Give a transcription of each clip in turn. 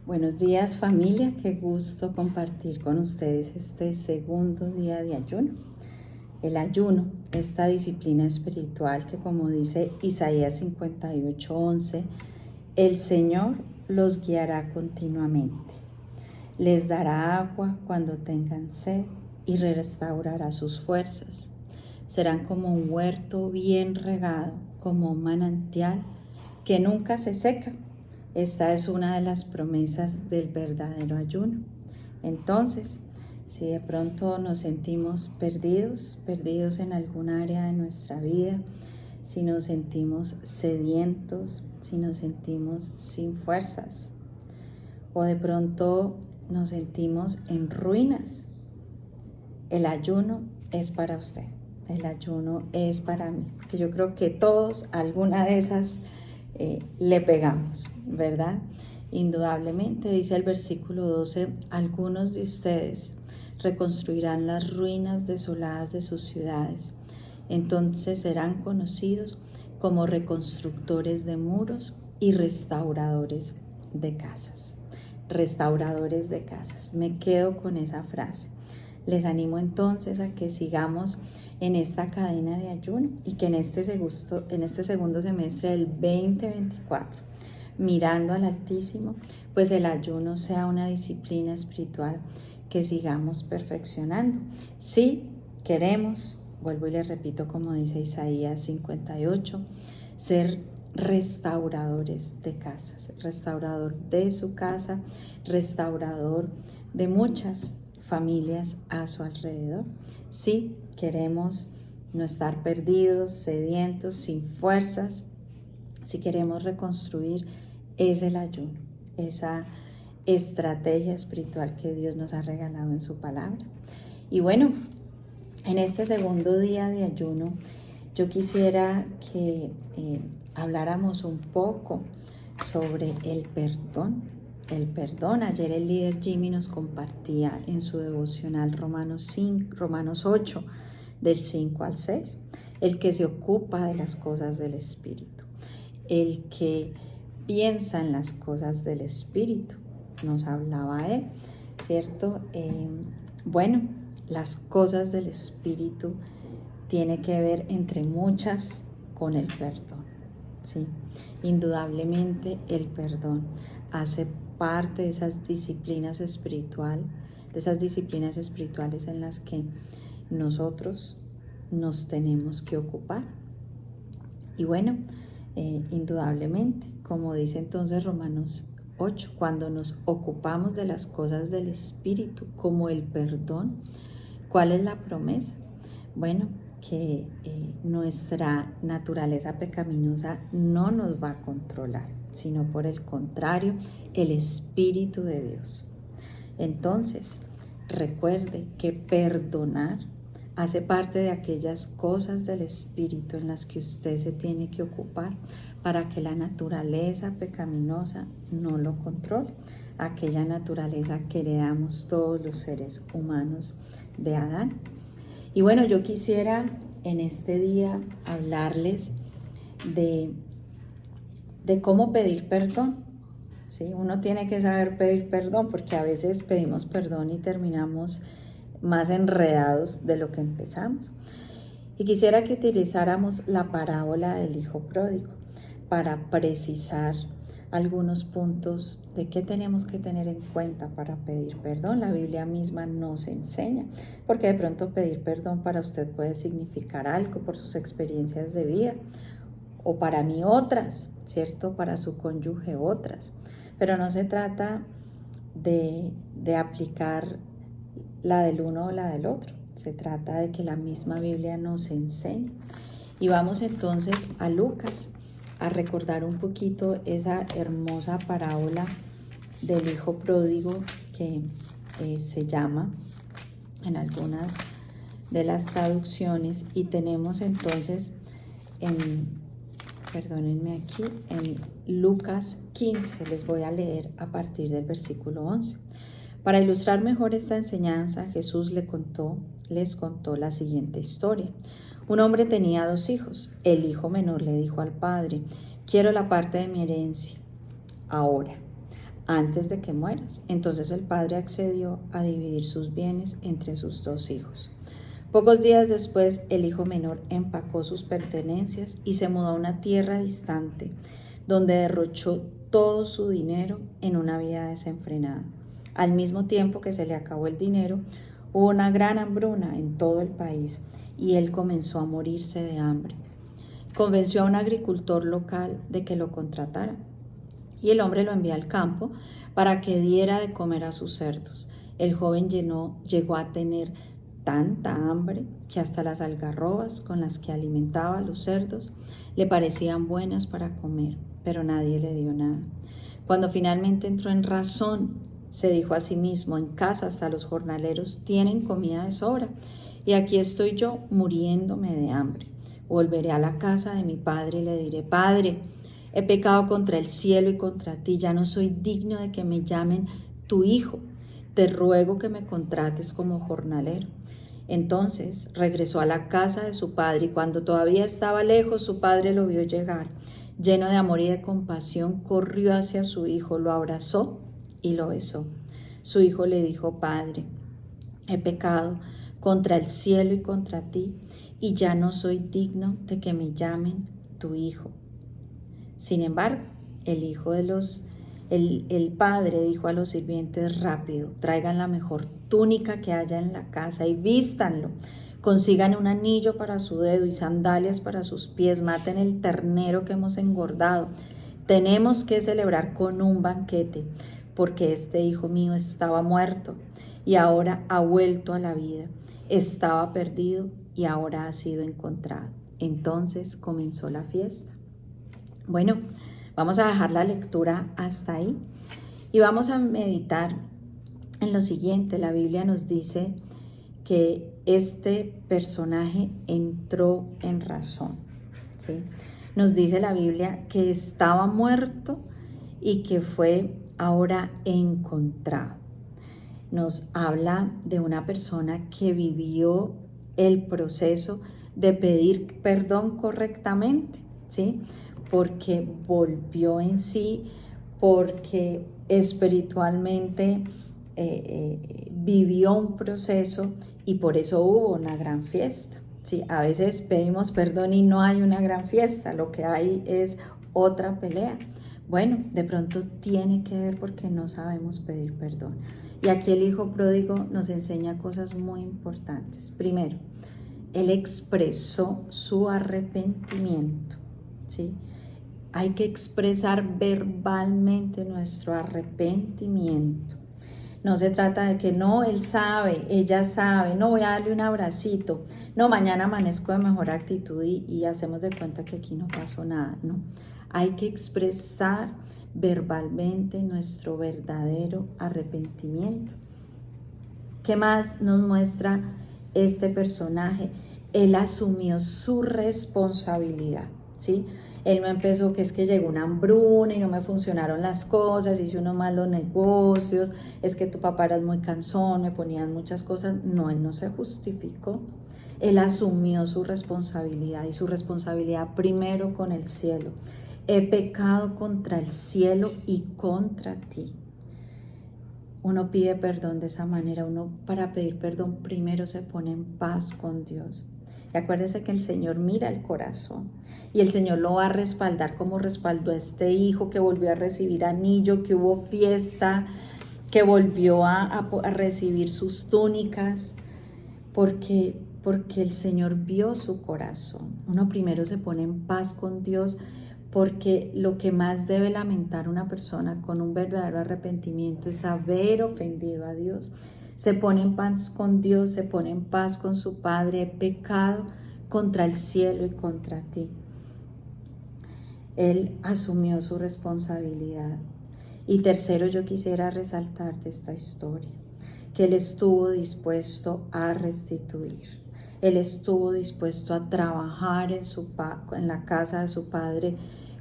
Buenos días familia, qué gusto compartir con ustedes este segundo día de ayuno. El ayuno, esta disciplina espiritual que como dice Isaías 58:11, el Señor los guiará continuamente. Les dará agua cuando tengan sed y restaurará sus fuerzas. Serán como un huerto bien regado, como un manantial que nunca se seca. Esta es una de las promesas del verdadero ayuno. Entonces, si de pronto nos sentimos perdidos en algún área de nuestra vida, si nos sentimos sedientos, si nos sentimos sin fuerzas, o de pronto nos sentimos en ruinas, el ayuno es para usted, el ayuno es para mí, que yo creo que todos alguna de esas le pegamos, ¿verdad? Indudablemente, dice el versículo 12, algunos de ustedes reconstruirán las ruinas desoladas de sus ciudades, entonces serán conocidos como reconstructores de muros y restauradores de casas. Restauradores de casas, me quedo con esa frase. Les animo entonces a que sigamos en esta cadena de ayuno y que en este segundo semestre del 2024, mirando al Altísimo, pues el ayuno sea una disciplina espiritual que sigamos perfeccionando. Si queremos, vuelvo y les repito como dice Isaías 58, ser restauradores de casas, restaurador de su casa, restaurador de muchas familias a su alrededor. Si queremos no estar perdidos, sedientos, sin fuerzas, si queremos reconstruir, es el ayuno, esa estrategia espiritual que Dios nos ha regalado en su palabra. Y bueno, en este segundo día de ayuno, yo quisiera que habláramos un poco sobre el perdón. El perdón. Ayer el líder Jimmy nos compartía en su devocional Romanos 8, del 5 al 6, el que se ocupa de las cosas del Espíritu, el que piensa en las cosas del Espíritu, nos hablaba él, ¿cierto? Bueno, las cosas del Espíritu tiene que ver entre muchas con el perdón, ¿sí? Indudablemente el perdón hace parte de esas disciplinas espirituales, en las que nosotros nos tenemos que ocupar. Y bueno, indudablemente, como dice entonces Romanos 8, cuando nos ocupamos de las cosas del Espíritu, como el perdón, ¿cuál es la promesa? Bueno, que nuestra naturaleza pecaminosa no nos va a controlar, sino por el contrario, el Espíritu de Dios. Entonces, recuerde que perdonar hace parte de aquellas cosas del Espíritu en las que usted se tiene que ocupar para que la naturaleza pecaminosa no lo controle, aquella naturaleza que heredamos todos los seres humanos de Adán. Y bueno, yo quisiera en este día hablarles de cómo pedir perdón. ¿Sí? Uno tiene que saber pedir perdón porque a veces pedimos perdón y terminamos más enredados de lo que empezamos. Y quisiera que utilizáramos la parábola del hijo pródigo para precisar algunos puntos de qué tenemos que tener en cuenta para pedir perdón. La Biblia misma nos enseña, porque de pronto pedir perdón para usted puede significar algo por sus experiencias de vida, o para mí otras, ¿cierto? Para su cónyuge otras. Pero no se trata de aplicar la del uno o la del otro. Se trata de que la misma Biblia nos enseñe. Y vamos entonces a Lucas a recordar un poquito esa hermosa parábola del hijo pródigo que se llama en algunas de las traducciones. Y tenemos entonces en Lucas 15, les voy a leer a partir del versículo 11. Para ilustrar mejor esta enseñanza, Jesús les contó la siguiente historia. Un hombre tenía 2 hijos. El hijo menor le dijo al padre: quiero la parte de mi herencia ahora. antes de que mueras. Entonces el padre accedió a dividir sus bienes entre sus 2 hijos. Pocos días después, el hijo menor empacó sus pertenencias y se mudó a una tierra distante, donde derrochó todo su dinero en una vida desenfrenada. Al mismo tiempo que se le acabó el dinero, hubo una gran hambruna en todo el país y él comenzó a morirse de hambre. Convenció a un agricultor local de que lo contratara y el hombre lo envió al campo para que diera de comer a sus cerdos. El joven llegó a tener tanta hambre que hasta las algarrobas con las que alimentaba a los cerdos le parecían buenas para comer, pero nadie le dio nada. Cuando finalmente entró en razón, se dijo a sí mismo: en casa hasta los jornaleros tienen comida de sobra, y aquí estoy yo muriéndome de hambre. Volveré a la casa de mi padre y le diré: Padre, he pecado contra el cielo y contra ti, ya no soy digno de que me llamen tu hijo. Te ruego que me contrates como jornalero. Entonces regresó a la casa de su padre y cuando todavía estaba lejos, su padre lo vio llegar. Lleno de amor y de compasión, corrió hacia su hijo, lo abrazó y lo besó. Su hijo le dijo: Padre, he pecado contra el cielo y contra ti, y ya no soy digno de que me llamen tu hijo. Sin embargo, el padre dijo a los sirvientes: rápido, traigan la mejor túnica que haya en la casa y vístanlo. Consigan un anillo para su dedo y sandalias para sus pies. Maten el ternero que hemos engordado. Tenemos que celebrar con un banquete, porque este hijo mío estaba muerto y ahora ha vuelto a la vida. Estaba perdido y ahora ha sido encontrado. Entonces comenzó la fiesta. Bueno, vamos a dejar la lectura hasta ahí y vamos a meditar en lo siguiente. La Biblia nos dice que este personaje entró en razón, ¿sí? Nos dice la Biblia que estaba muerto y que fue ahora encontrado. Nos habla de una persona que vivió el proceso de pedir perdón correctamente, ¿sí? Porque volvió en sí, porque espiritualmente vivió un proceso y por eso hubo una gran fiesta, ¿sí? A veces pedimos perdón y no hay una gran fiesta, lo que hay es otra pelea. Bueno, de pronto tiene que ver porque no sabemos pedir perdón. Y aquí el hijo pródigo nos enseña cosas muy importantes. Primero, él expresó su arrepentimiento, ¿sí? Hay que expresar verbalmente nuestro arrepentimiento. No se trata de que no, él sabe, ella sabe, no voy a darle un abracito, no, mañana amanezco de mejor actitud y hacemos de cuenta que aquí no pasó nada, no. Hay que expresar verbalmente nuestro verdadero arrepentimiento. ¿Qué más nos muestra este personaje? Él asumió su responsabilidad, ¿sí? Él no empezó que es que llegó una hambruna y no me funcionaron las cosas, hice unos malos negocios, es que tu papá era muy cansón, me ponían muchas cosas. No, él no se justificó. Él asumió su responsabilidad y su responsabilidad primero con el cielo. He pecado contra el cielo y contra ti. Uno pide perdón de esa manera. Uno, para pedir perdón, primero se pone en paz con Dios. Y acuérdese que el Señor mira el corazón y el Señor lo va a respaldar como respaldó a este hijo que volvió a recibir anillo, que hubo fiesta, que volvió a recibir sus túnicas, porque el Señor vio su corazón. Uno primero se pone en paz con Dios, porque lo que más debe lamentar una persona con un verdadero arrepentimiento es haber ofendido a Dios. Se pone en paz con Dios, se pone en paz con su Padre. He pecado contra el cielo y contra ti. Él asumió su responsabilidad. Y tercero, yo quisiera resaltar de esta historia que él estuvo dispuesto a restituir. Él estuvo dispuesto a trabajar en la casa de su padre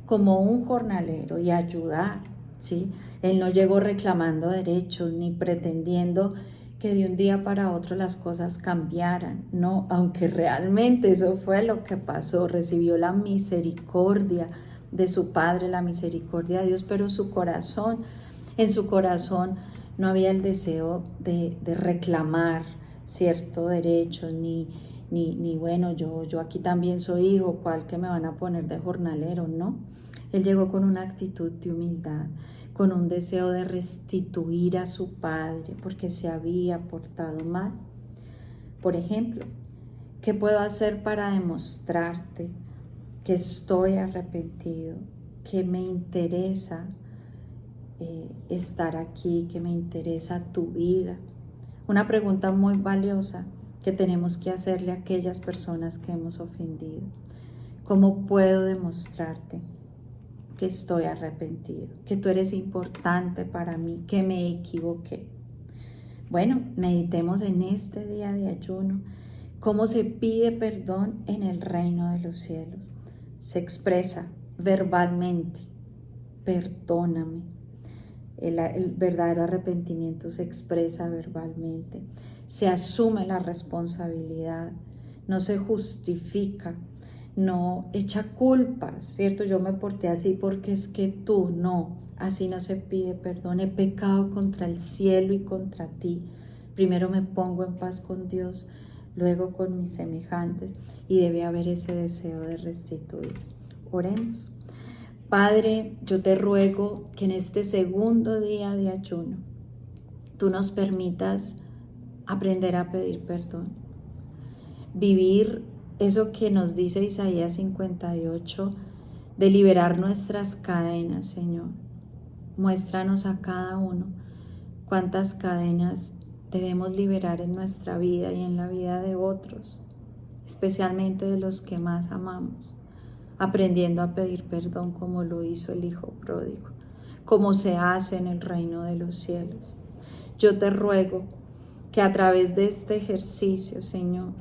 como un jornalero y ayudar, ¿sí? Él no llegó reclamando derechos ni pretendiendo que de un día para otro las cosas cambiaran, no, aunque realmente eso fue lo que pasó. Recibió la misericordia de su padre, la misericordia de Dios, pero su corazón En su corazón no había el deseo de reclamar cierto derecho, ni bueno, yo aquí también soy hijo, ¿cuál que me van a poner de jornalero? No. Él llegó con una actitud de humildad, con un deseo de restituir a su padre porque se había portado mal. Por ejemplo, ¿qué puedo hacer para demostrarte que estoy arrepentido, que me interesa estar aquí, que me interesa tu vida? Una pregunta muy valiosa que tenemos que hacerle a aquellas personas que hemos ofendido. ¿Cómo puedo demostrarte que estoy arrepentido, que tú eres importante para mí, que me equivoqué? Bueno, meditemos en este día de ayuno cómo se pide perdón en el reino de los cielos. Se expresa verbalmente: perdóname. El verdadero arrepentimiento se expresa verbalmente. Se asume la responsabilidad, no se justifica, no echa culpas, ¿cierto? Yo me porté así porque es que tú, no, así no se pide perdón. He pecado contra el cielo y contra ti. Primero me pongo en paz con Dios, luego con mis semejantes, y debe haber ese deseo de restituir. Oremos. Padre, yo te ruego que en este segundo día de ayuno tú nos permitas aprender a pedir perdón, vivir eso que nos dice Isaías 58, de liberar nuestras cadenas, Señor. Muéstranos a cada uno cuántas cadenas debemos liberar en nuestra vida y en la vida de otros, especialmente de los que más amamos, aprendiendo a pedir perdón como lo hizo el Hijo pródigo, como se hace en el reino de los cielos. Yo te ruego que a través de este ejercicio, Señor,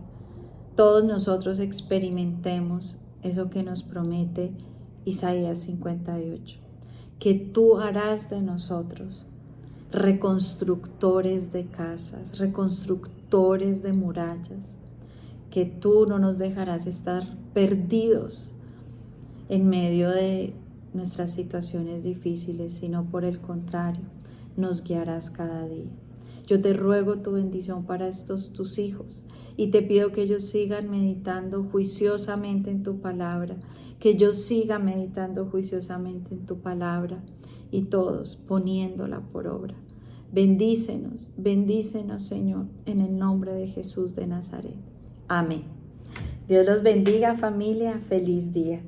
todos nosotros experimentemos eso que nos promete Isaías 58, que tú harás de nosotros reconstructores de casas, reconstructores de murallas, que tú no nos dejarás estar perdidos en medio de nuestras situaciones difíciles, sino por el contrario, nos guiarás cada día. Yo te ruego tu bendición para estos tus hijos y te pido que ellos sigan meditando juiciosamente en tu palabra, que yo siga meditando juiciosamente en tu palabra y todos poniéndola por obra. Bendícenos, bendícenos, Señor, en el nombre de Jesús de Nazaret. Amén. Dios los bendiga, familia. Feliz día.